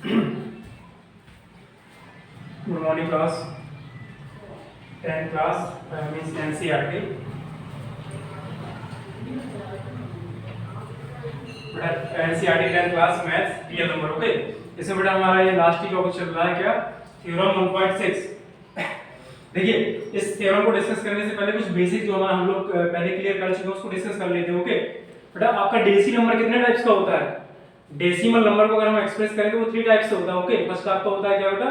Good morning class 10th class means NCERT. बेटा NCERT 10th class maths real number. Okay, इसमें बेटा हमारा ये लास्ट ही टॉपिक चल रहा है क्या, थ्योरम 1.6। देखिए इस थ्योरम को डिस्कस करने से पहले कुछ बेसिक जो हम लोग पहले क्लियर कर चुके हैं उसको डिस्कस कर लेते हैं। ओके बेटा, आपका डेसी नंबर कितने टाइप्स का होता है? डेसिमल नंबर को अगर हम एक्सप्रेस करेंगे वो 3 टाइप्स से होता है। ओके, फर्स्ट आपका होता है क्या बेटा,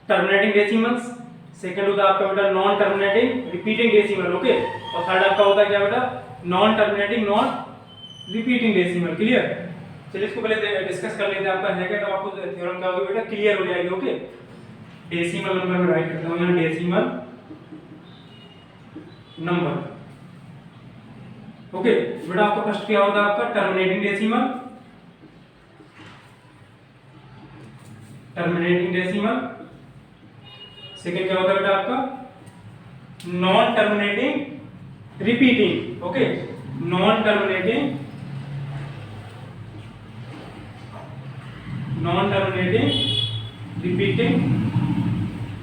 टर्मिनेटिंग डेसिमल्स। सेकंड होता है आपका बेटा non terminating repeating decimal. Okay, और थर्ड आपका होता है क्या बेटा, non terminating non repeating decimal. Clear? चलिए इसको पहले डिस्कस कर लेते हैं। आपका है क्या, तो आपको थ्योरम क्या होगी बेटा, क्लियर हो जाएगी। ओके, डेसिमल नंबर में राइट करता हूं यहां डेसिमल नंबर। ओके बेटा, आपका फर्स्ट क्या होता है, आपका terminating decimal. Terminating decimal. Second क्या होता है बेटा आपका non terminating repeating. Okay, non terminating repeating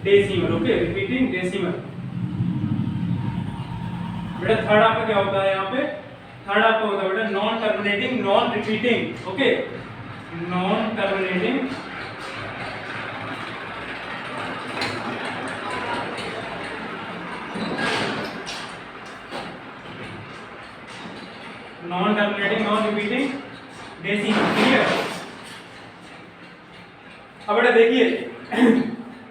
decimal. Okay, repeating decimal. बेटा थर्ड आपका क्या होता है यहाँ पे, थर्ड आपका होता है बेटा non terminating non repeating. Okay, non terminating non repeating decimal. Clear? अब बेटा देखिए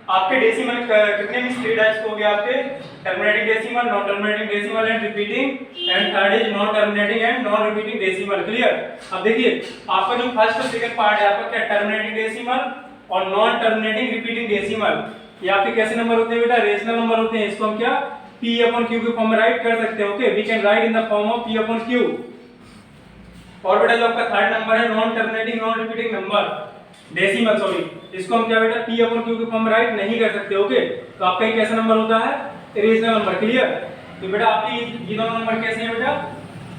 आपके डेसिमल कितने में 3 टाइप्स हो गए आपके, terminating decimal, non terminating decimal and repeating, and third is non terminating and non repeating decimal. Clear? अब देखिए आपका जो फर्स्ट और सेकंड पार्ट है आपका क्या, टर्मिनेटिंग डेसिमल और नॉन टर्मिनेटिंग रिपीटिंग डेसिमल। ये आपके कैसे नंबर होते हैं बेटा, रेशनल नंबर होते हैं। इसको हम क्या p अपॉन q के फॉर्म में राइट कर सकते हैं। Okay, we can write in the form of p upon q। और बेटा जो आपका थर्ड नंबर है non terminating non repeating number decimal, sorry, इसको हम क्या बेटा p अपॉन q के फॉर्म में राइट नहीं कर सकते। ओके, तो आपका ये कैसा नंबर होता है, इरेशनल नंबर। क्लियर? तो बेटा आपके ये दोनों नंबर कैसे हैं बेटा,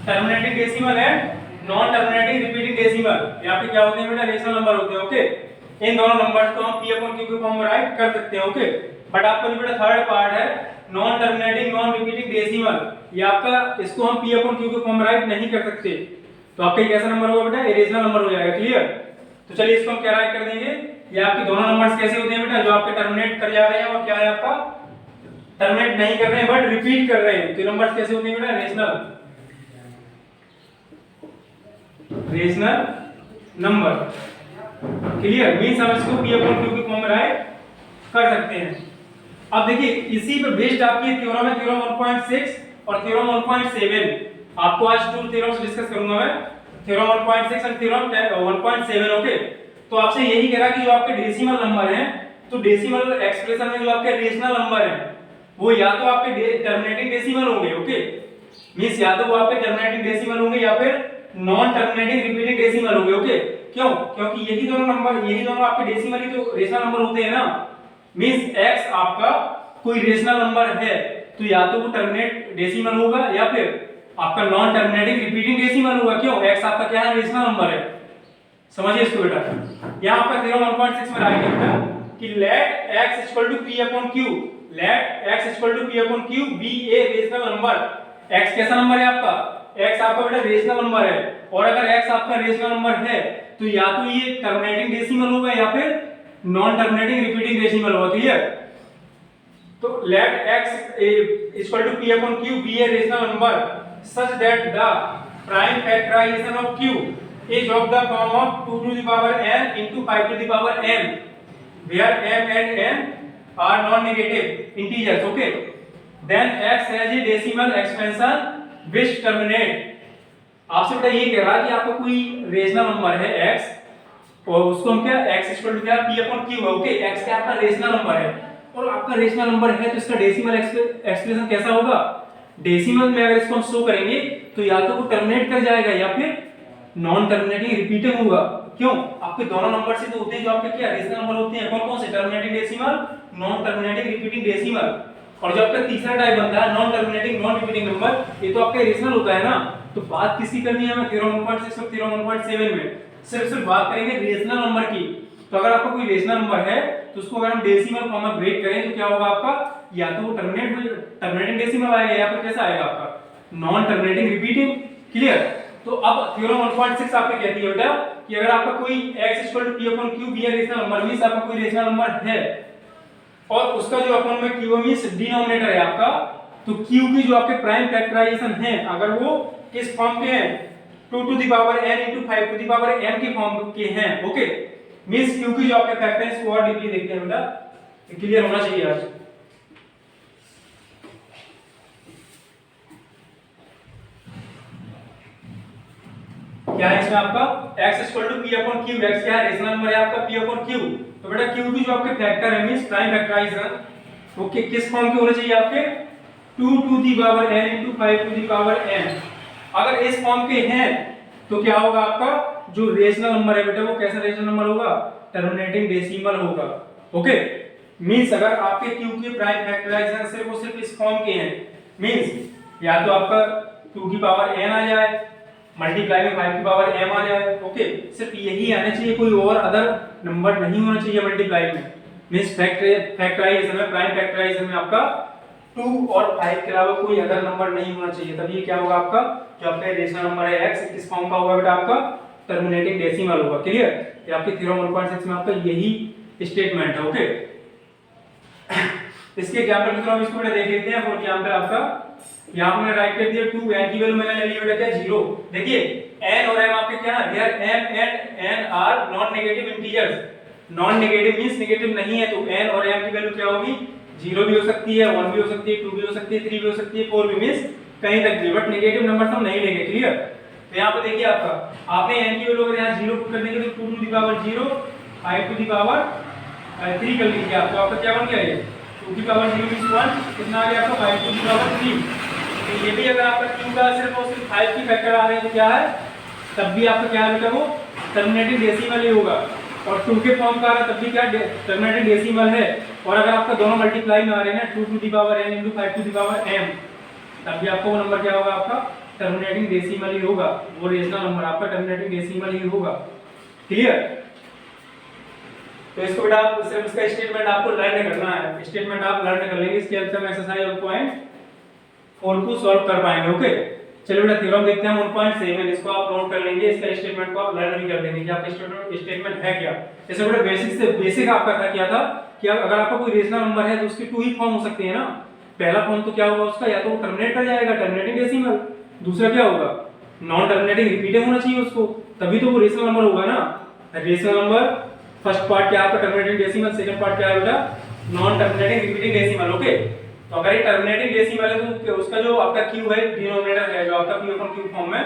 terminating decimal and non terminating repeating decimal. ये आपके क्या होते हैं बेटा, रेशनल नंबर होते हैं। ओके, इन दोनों नंबर्स को हम p अपॉन q के फॉर्म में राइट कर सकते हैं। ओके, बट आपका जो बेटा थर्ड पार्ट है non terminating non repeating decimal, ये आपका इसको हम p अपॉन q के फॉर्म में राइट नहीं कर सकते। तो आपका कैसा नंबर होगा बेटा, इरेशनल नंबर हो जाएगा। क्लियर? तो चलिए इसको हम क्या राइट कर देंगे, ये आपके दोनों नंबर्स कैसे होते हैं बेटा, जो आपके टर्मिनेट कर जा रहे हैं और क्या है आपका टर्मिनेट नहीं कर रहे हैं बट रिपीट कर रहे हैं। तो नंबर्स कैसे होते हैं बेटा, रेशनल नंबर। क्लियर? मींस हम इसको p अपॉन q के फॉर्म में राइट कर सकते हैं। अब देखिए इसी पे बेस्ड आपकी थ्योरम है, थ्योरम 1.6 और थ्योरम 1.7। आपको आज 2 थ्योरम्स डिस्कस करूंगा मैं, थ्योरम 1.6 और थ्योरम 1.7। ओके, तो आपसे यही कह रहा कि जो आपके डेसिमल नंबर हैं, तो डेसिमल एक्सप्रेशन में जो आपके रेशनल नंबर हैं वो या तो आपके टर्मिनेटिंग डेसिमल होंगे। ओके, मींस या तो वो आपके टर्मिनेटिंग डेसिमल होंगे या फिर नॉन टर्मिनेटिंग रिपीटिंग डेसिमल होंगे। ओके, क्यों? क्योंकि यही दोनों आपके डेसिमल ही तो रेशनल नंबर होते हैं ना। मींस x आपका कोई रेशनल नंबर है तो या तो वो टर्मिनेट डेसिमल होगा या फिर आपका नॉन टर्मिनेटिंग रिपीटिंग डेसिमल होगा। क्यों? x आपका क्या है, रेशनल नंबर है। समझिए इसको बेटा, यहां आपका थ्योरम 1.6 में राइट करता है कि let x p upon q, let x p upon q be a rational number. x कैसा नंबर है आपका, x आपका बेटा रेशनल नंबर है, और अगर x आपका रेशनल नंबर है तो या तो ये टर्मिनेटिंग डेसिमल होगा या फिर नॉन टर्मिनेटिंग रिपीटिंग डेसिमल होगा। क्लियर? तो let x p upon q be a rational number such that the prime factorization of q is of the form of 2 to the power n into 5 to the power n, where m and n are non-negative integers. Okay, then x has a decimal expansion which terminate। आपसे बेटा ये कह रहा है कि आपका कोई rational number है x और उसको हम क्या x क्या p upon q है। ओके, x क्या आपका रेशनल नंबर है और आपका रेशनल नंबर है तो इसका डेसिमल एक्सप्रेशन कैसा होगा, डेसिमल में अगर इसको हम शो करेंगे तो या तो वो टर्मिनेट कर जाएगा या फिर नॉन टर्मिनेटिंग रिपीटिंग होगा। क्यों? आपके दोनों नंबर से तो होते हैं जो आपके क्या रेशनल नंबर होते हैं, कौन कौन से, terminating decimal, non terminating repeating decimal. और जो आपका तीसरा टाइप बनता है non terminating non repeating number, ये तो आपका रेशनल होता है ना। तो बात किसकी करनी है हमें थ्योरम 1.6 और थ्योरम 1.7 में, सिर्फ बात करेंगे रेशनल नंबर की। तो अगर आपका कोई रेशनल नंबर है तो उसको अगर हम डेसिमल फॉर्म में ब्रेक करें तो क्या होगा आपका, या तो वो टर्मिनेटिंग डेसिमल आएगा या फिर कैसा आएगा आपका नॉन टर्मिनेटिंग रिपीटिंग। क्लियर। तो अब थ्योरम 1.6 आपको कहती है बेटा कि अगर आपका कोई x p/q भी रेशनल नंबर मींस आपका कोई रेशनल नंबर है और उसका जो अपन में q मींस डिनोमिनेटर है आपका, तो q की जो आपके प्राइम फैक्टराइजेशन है अगर वो किस फॉर्म के हैं 2 to the power n into 5 to the power m के फॉर्म के हैं। ओके, मींस q की जो आपके फैक्टर है इसको और डीपली देखते हैं बेटा, क्लियर होना चाहिए आज। क्या है इसमें आपका x p/q, x क्या है रेशनल नंबर है आपका p/q, तो बेटा q की जो आपके फैक्टर है मींस प्राइम फैक्टराइजेशन ओके किस फॉर्म के होने चाहिए आपके 2 to the power n into 5 to the power m। अगर इस फॉर्म के हैं तो क्या होगा आपका जो रेशनल नंबर है बेटा वो कैसा रेशनल नंबर होगा, टर्मिनेटिंग डेसिमल होगा। ओके, मींस अगर आपके q के प्राइम फैक्टराइजेशन सिर्फ और सिर्फ इस फॉर्म के हैं मींस या तो आपका 2 की पावर n आ जाए मल्टीप्लाई में 5 की पावर m आ जाए। ओके, सिर्फ यही आना चाहिए, कोई और अदर नंबर नहीं होना चाहिए मल्टीप्लाई में। मींस फैक्टराइजेशन में प्राइम फैक्टराइजेशन में आपका 2 और 5 के अलावा कोई अदर नंबर नहीं होना चाहिए, तब ये क्या होगा आपका जो आपका रेशनल नंबर है x किस फॉर्म का होगा बेटा आपका टर्मिनेटिंग डेसिमल होगा। क्लियर, ये आपके थ्योरम 1.6 में आपका यही स्टेटमेंट है। ओके, इसके एग्जांपल के थ्रू हम इसको बेटा देख लेते हैं। फॉर एग्जांपल आपका यहां मैंने राइट कर दिया 2, n की वैल्यू मैंने ले ली बेटा क्या 0। देखिए n और m आपके क्या है, there m and n are non negative integers. Non negative means negative नहीं है, तो n और m की वैल्यू क्या होगी 0 भी हो सकती है, 1 भी हो सकती है, 2 भी हो सकती है, 3 भी हो सकती है, 4 भी मींस कहीं तक भी, बट नेगेटिव नंबर हम नहीं लेंगे। क्लियर। तो यहां पे देखिए आपका आपने n की वैल्यू अगर यहां 0 पुट कर देंगे तो 2 to the power 0 5 to the power 3 कर लीजिए आपको, आपका क्या बन गया ये 2 की पावर 0 मींस 1, कितना आ गया आपका 5 टू द पावर 3। तो ये भी अगर आपका q का सिर्फ और सिर्फ 5 की फैक्टर आ रहे हैं तो क्या है, तब भी आपका क्या है बेटा वो टर्मिनेटिंग डेसिमल ही होगा, और 2 के फॉर्म का आ रहा है तब भी क्या टर्मिनेटिंग डेसिमल है। और अगर आपका दोनों मल्टीप्लाई में आ रहे हैं 2 to the power n into 5 to the power m, तब भी आपको वो नंबर क्या होगा आपका टर्मिनेटिंग डेसिमल ही होगा, वो रेशनल नंबर आपका टर्मिनेटिंग डेसिमल ही होगा। क्लियर। तो इसको बेटा आप सिर्फ इसका स्टेटमेंट आपको लर्न करना है, स्टेटमेंट आप लर्न कर लेंगे, इसके हेल्प से हम एक्सरसाइज 1.4 को सॉल्व कर पाएंगे। ओके, चलिए बेटा थ्योरम देखते हैं 1.7, इसको आप नोट कर लेंगे, इसका स्टेटमेंट को आप लर्न भी कर लेंगे कि आपका स्टेटमेंट है क्या। जैसे बेटा बेसिक से बेसिक आपका था क्या था कि अगर आपका कोई रेशनल नंबर है तो उसके 2 ही फॉर्म हो सकते हैं ना। पहला फॉर्म तो क्या होगा उसका, या तो वो टर्मिनेट कर जाएगा टर्मिनेटिंग डेसिमल, दूसरा क्या होगा नॉन टर्मिनेटिंग रिपीटिंग होना चाहिए उसको, तभी तो वो रेशनल नंबर होगा ना। रेशनल नंबर फर्स्ट पार्ट क्या आपका टर्मिनेटिंग डेसिमल, सेकंड पार्ट क्या है बेटा non terminating repeating decimal. Okay, तो अगर ये टर्मिनेटिंग डेसिमल है तो उसका जो आपका q है डिनोमिनेटर है जो आपका p/q फॉर्म में,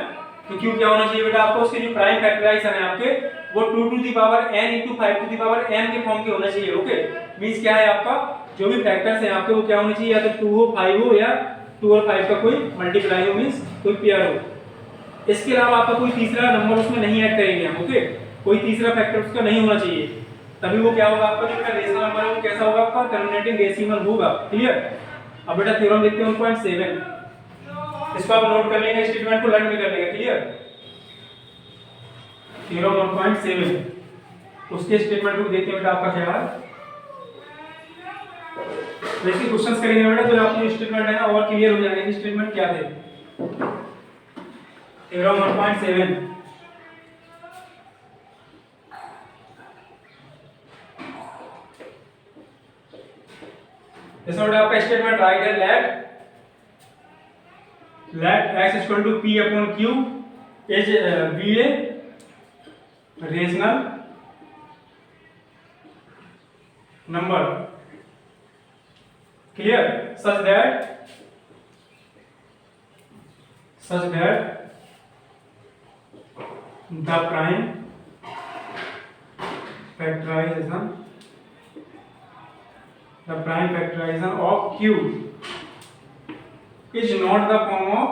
तो q क्या होना चाहिए बेटा आपको उसके जो प्राइम फैक्टराइजेशन है आपके वो 2 to the power n into 5 to the power m के फॉर्म के होना चाहिए। ओके, मींस क्या है आपका जो भी फैक्टर्स हैं आपके वो क्या होने चाहिए, या तो 2 हो 5 हो या 2 और 5 का कोई मल्टीप्लाई हो मींस कोई पेयर हो। इसके अलावा आपका कोई तीसरा नंबर उसमें नहीं ऐड करेंगे हम। ओके, कोई तीसरा फैक्टर उसका नहीं होना चाहिए, तभी वो क्या होगा आपका जो रेशनल नंबर है वो कैसा होगा आपका टर्मिनेटिंग डेसिमल होगा। क्लियर। अब बेटा थ्योरम देखते हैं 1.7, इसको आप नोट कर लेंगे, स्टेटमेंट को लर्न भी कर लेंगे। क्लियर। थ्योरम 1.7 उसके स्टेटमेंट को देखते हैं बेटा आपका क्या है, वैसे क्वेश्चंस करेंगे बेटा तो आपको स्टेटमेंट है ना और क्लियर हो जाएगा कि स्टेटमेंट क्या थे। थ्योरम 1.7 इसमें बेटा आपका स्टेटमेंट राइट है let x equal to p/q is be a rational number clear such that the prime factorization of q is not the form of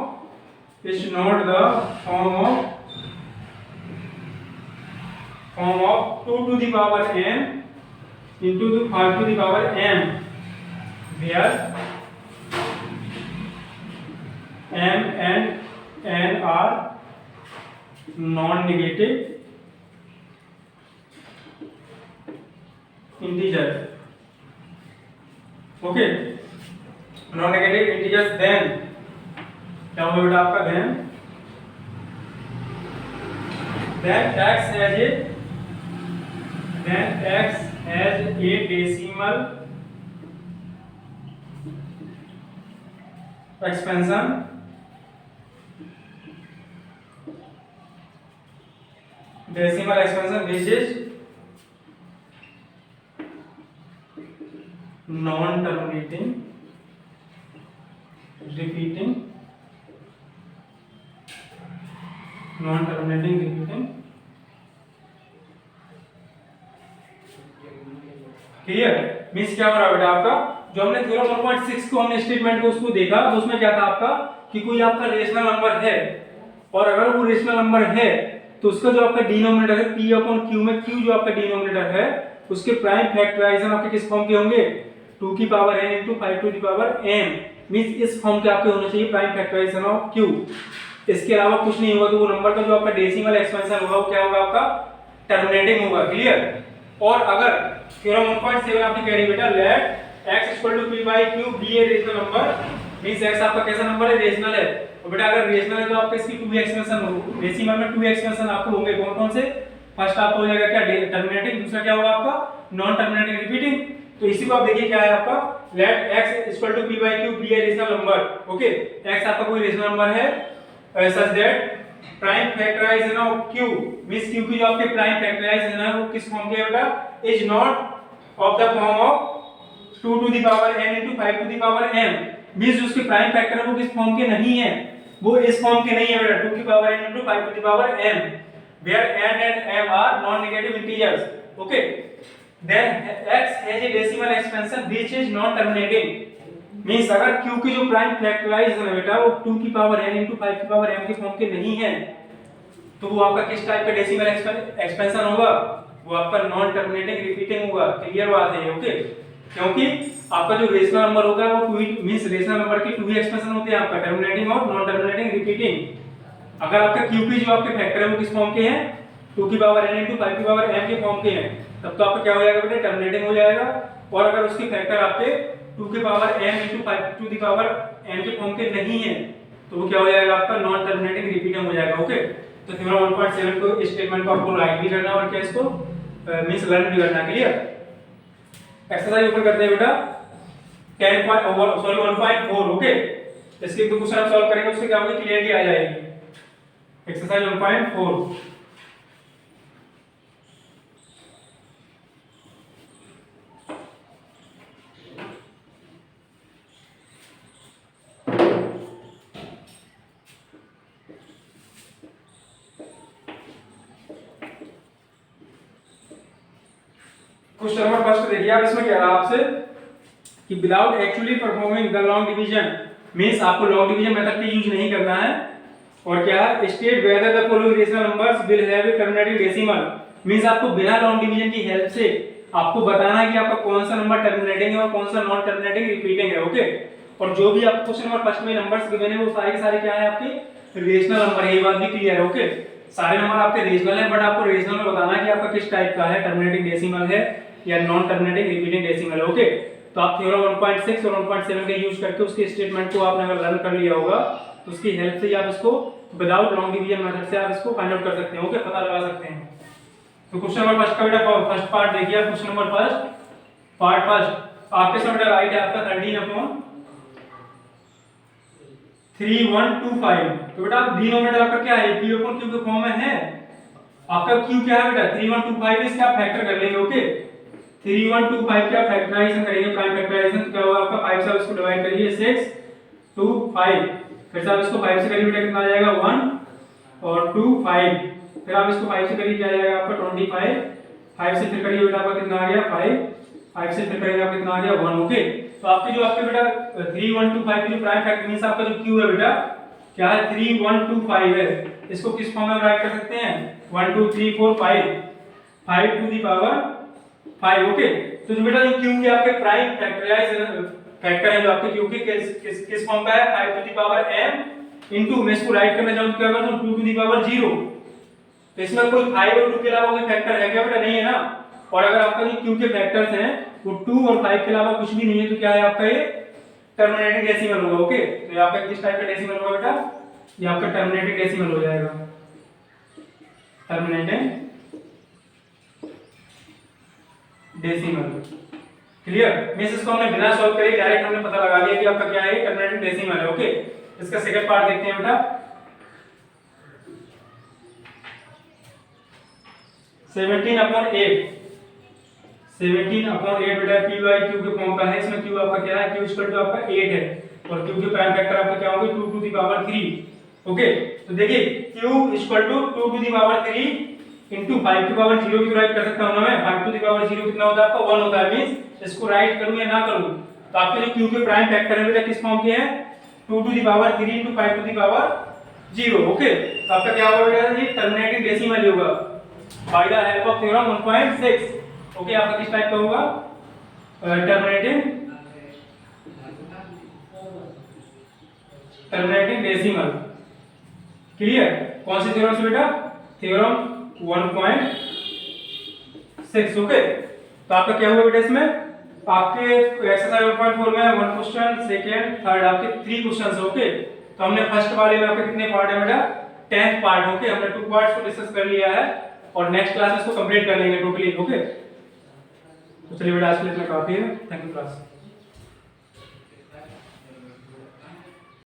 2 to the power n into the 5 to the power m, where m and n are non-negative integer, okay, non negative integers, then क्या होगा बेटा आपका, then x has a decimal expansion which is non-terminating, repeating, clear. Means क्या हो रहा है बेटा आपका, जो हमने थ्योरम 1.6 को हमने स्टेटमेंट को उसको देखा, तो उसमें क्या था आपका कि कोई आपका रेशनल नंबर है, और अगर वो रेशनल नंबर है तो उसका जो आपका डिनोमिनेटर है p अपॉन q में q जो आपका डिनोमिनेटर है उसके प्राइम फैक्टराइजेशन आपके किस फॉर्म के होंगे, 2 की power n into 5 to the power m, means इस फॉर्म के आपके होने चाहिए प्राइम फैक्टराइजेशन ऑफ q। इसके अलावा कुछ नहीं होगा, तो वो नंबर का जो आपका डेसिमल एक्सपेंशन होगा वो क्या होगा आपका टर्मिनेटिंग होगा, क्लियर। और अगर थ्योरम 1.7 आपकी कह रही बेटा let x p by q be a rational number, means x आपका कैसा नंबर है, रेशनल है, और बेटा अगर रेशनल है तो आपका इसकी 2 एक्सपेंशन हो, डेसिमल में 2 एक्सपेंशन आपको होंगे, कौन कौन से, फर्स्ट आपका हो जाएगा क्या टर्मिनेटिंग, दूसरा क्या होगा आपका नॉन टर्मिनेटिंग रिपीटिंग। तो इसी को आप देखिए क्या है आपका let x p by q be a rational number, okay, x आपका कोई रेशनल नंबर है such that prime factorization of q, means q की जो आपके प्राइम फैक्टराइजेशन है वो किस फॉर्म के है बेटा, is not of the form of 2 to the power n into 5 to the power m, means जो उसके प्राइम फैक्टर है वो किस फॉर्म के नहीं है, वो इस फॉर्म के नहीं है बेटा, 2 की power n into 5 to the power m, where n and m are non negative integers, okay, then x has a decimal expansion which is non terminating, means अगर q की जो प्राइम फैक्टराइजेशन है बेटा वो 2 की पावर n into 5 की power m के form के नहीं है, तो वो आपका किस टाइप का डेसिमल एक्सपेंशन होगा, वो आपका नॉन टर्मिनेटिंग रिपीटिंग होगा, क्लियर बात है, ओके। क्योंकि आपका जो रेशनल नंबर होगा वो 2 मींस रेशनल नंबर के 2 एक्सप्रेशन होते हैं आपका टर्मिनेटिंग और नॉन टर्मिनेटिंग रिपीटिंग। अगर आपका q की जो आपके फैक्टर है वो किस फॉर्म के हैं, 2 की पावर n into 5 की पावर m के फॉर्म के हैं, तब तो आपका क्या हो जाएगा बेटा टर्मिनेटिंग हो जाएगा। और अगर उसके फैक्टर आपके 2 की power m into 5 to the power n के फॉर्म के नहीं है तो वो क्या हो जाएगा आपका नॉन टर्मिनेटिंग रिपीटिंग हो जाएगा, ओके। तो थ्योरम 1.7 को स्टेटमेंट को आपको राइट भी करना और क्या इसको मींस लर्न भी करना, क्लियर। एक्सरसाइज ऊपर करते हैं बेटा 1.4, ओके, इसके दो क्वेश्चन आप सॉल्व करेंगे उससे क्या होगी क्लियरिटी आ जाएगी। एक्सरसाइज 1.4, क्वेश्चन नंबर फर्स्ट देखिए आप, इसमें क्या रहा आपसे कि without actually performing the long division, means आपको लॉन्ग डिवीजन मेथड का यूज नहीं करना है, और क्या state whether the following rational numbers will have a terminating decimal, means आपको बिना लॉन्ग डिवीजन की हेल्प से आपको बताना है कि आपका कौन सा नंबर टर्मिनेटिंग है और कौन सा नॉन टर्मिनेटिंग रिपीटिंग है, ओके। और जो भी आपको क्वेश्चन नंबर फर्स्ट में नंबर्स गिवन है वो सारे के सारे क्या है आपके रेशनल नंबर है, ये बात भी क्लियर है, ओके। सारे नंबर आपके रेशनल है, बट आपको रेशनल में बताना है कि आपका किस टाइप का है, टर्मिनेटिंग डेसिमल है या नॉन टर्मिनेटिंग रिपीटिंग डेसिमल है, ओके। तो आप थ्योरम 1.6 और 1.7 का यूज करके उसके स्टेटमेंट को आपने अगर लर्न कर लिया होगा तो उसकी हेल्प से आप इसको विदाउट लॉन्ग डिवीजन मेथड से आप इसको फाइंड आउट कर सकते हैं, ओके, पता लगा सकते हैं। तो क्वेश्चन नंबर फर्स्ट का बेटा फर्स्ट पार्ट देखिए आप, question number first part first आपके सामने बेटा राइट है आपका 13/3125, तो बेटा डिनोमिनेटर आपका क्या है, p अपॉन q के फॉर्म में है, आपका q क्या है बेटा 3125, इसका आप फैक्टर कर लेंगे, ओके। 3125 का फैक्टराइजेशन करेंगे, प्राइम फैक्टराइजेशन क्या होगा आपका 5 से इसको डिवाइड करिए 6 2 5, फिर से आप इसको 5 से करिए बेटा कितना आ जाएगा 1 और 2 5, फिर आप इसको 5 से करिए क्या आ जाएगा आपका 25, 5 से फिर करिए बेटा आपका कितना आ गया 5 से फिर करिए आपका कितना आ गया 1, ओके। तो आपके जो आपके बेटा 3125 की जो प्राइम फैक्टर मींस आपका जो q है बेटा क्या है 3125 है, इसको किस फॉर्म में राइट कर सकते हैं 1 2 3 4 5 टू दी पावर 5, ओके। तो जो बेटा जो q के आपके प्राइम फैक्टर है जो आपके q के किस फॉर्म का है 5 to the power m into मैं इसको राइट करना चाहूं तो क्या करूं 2 टू दी पावर 0, तो इसमें कोई 5 और 2 के अलावा कोई फैक्टर है क्या बेटा, नहीं है ना। और अगर आपका जो क्यू के फैक्टर्स हैं वो 2 और 5 के अलावा कुछ भी नहीं है तो क्या है आपका ये टर्मिनेटिंग डेसिमल होगा। ओके, तो यहाँ पे किस टाइप का डेसिमल होगा बेटा, ये आपका टर्मिनेटिंग डेसिमल हो जाएगा, टर्मिनेटिंग डेसिमल। क्लियर। मींस इसको हमने बिना सॉल्व करे डायरेक्ट हमने पता लगा लिया कि आपका क्या है, टर्मिनेटिंग डेसिमल है। ओके, इसका सेकंड पार्ट देखते हैं बेटा। 17/8 17/8 बेटा p बाई q के फॉर्म का है। इसमें q आपका क्या है, q इक्वल टू आपका 8 है और q के प्राइम फैक्टर आपका क्या होंगे 2 टू द पावर 3। ओके, तो देखिए q equal to 2 to the power 3 into 5 की पावर 0 भी राइट कर सकता हूं ना मैं। 5 टू द पावर 0 कितना होता है आपका 1 होता है। मींस इसको राइट करूं या ना करूं तो आपके जो q के प्राइम फैक्टर है बेटा किस फॉर्म के हैं, 2 to the power 3 into 5 to the power 0। Okay, तो आपका क्या होगा बेटा, ये टर्मिनेटिंग डेसिमल होगा by the help of theorem 1.6। Okay, आपका किस टाइप का होगा, टर्मिनेटिंग डेसिमल। क्लियर। कौन से थ्योरम से बेटा, थ्योरम 1.6। ओके, तो आपका क्या हुआ बेटा, इसमें आपके एक्सरसाइज 1.4 में 1 क्वेश्चन, सेकंड, थर्ड आपके 3 क्वेश्चंस। ओके, तो हमने फर्स्ट वाले में आपके कितने पार्ट है बेटा, 10th पार्ट। ओके, हमने 2 पार्ट्स को डिस्कस कर लिया है और नेक्स्ट क्लास में इसको कंप्लीट कर लेंगे टोटली। ओके, तो चलिए बेटा आज के लिए इतना काफी है। Thank you class.